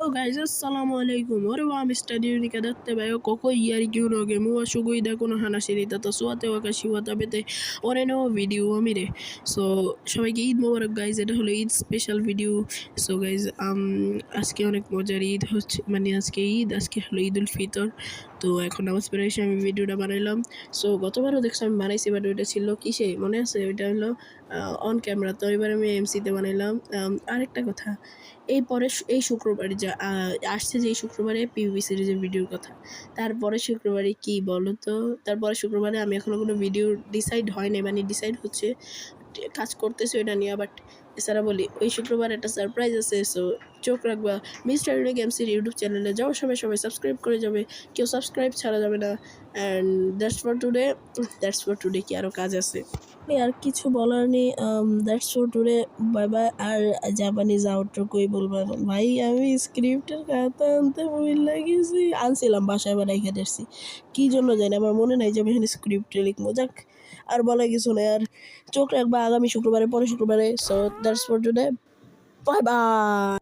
तो guys assalamu alaikum ore wa Mr. Unika datte bayo koko yari kyuno ge mu shugu ida kono hanashi ni tata suwate wakashi watabete ore no video amire so সবাইকে ঈদ মোবারক guys এটা হলো Eid special video so guys আজকে অনেক মজার ঈদ হচ্ছে মানে আজকে ঈদ আজকে হলো ঈদুল ফিতর তো এখন নামাজ পড়ে এসে আমি ভিডিওটা বানাইলাম সো গতবারও দেখছো আমি বানাইছি বাট ওইটা ছিল কিসে মনে আছে ওইটা হলো অন ক্যামেরা তো এবার আমি এমসিতে বানাইলাম আরেকটা কথা এই শুক্রবারে যা আসছে যে এই শুক্রবারে পিউবি সিরিজের ভিডিওর কথা তারপরে শুক্রবারে কি বলো তো তারপরে শুক্রবারে আমি এখনও কোনো ভিডিও ডিসাইড হয় নাই মানে ডিসাইড হচ্ছে কাজ করতেছি ওইটা নিয়ে বাট এছাড়া বলি ওই শুক্রবার একটা সারপ্রাইজ আছে সো চোখ রাখবা মিস্টার ইউনিক এমসির ইউটিউব চ্যানেলে যাও সবাই সাবস্ক্রাইব করে যাবে কেউ সাবস্ক্রাইব ছাড়া যাবে না অ্যান্ড দ্যাটস ফর টুডে কি আরও কাজ আছে আর কিছু বলার নেই that's for today bye bye আর জাপানিজ আউটরোই বলবো এখন ভাই আমি স্ক্রিপ্টের খাতা আনতে ভুলে গেছি আনছিলাম বাসায় বানাই খেতে এসেছি কী জন্য জানি আমার মনে নাই যে আমি এখানে স্ক্রিপ্টে লিখবো যাক আর বলা কিছু নেই আর চোখ রাখবা আগামী শুক্রবারে পরে শুক্রবারে so that's for today bye by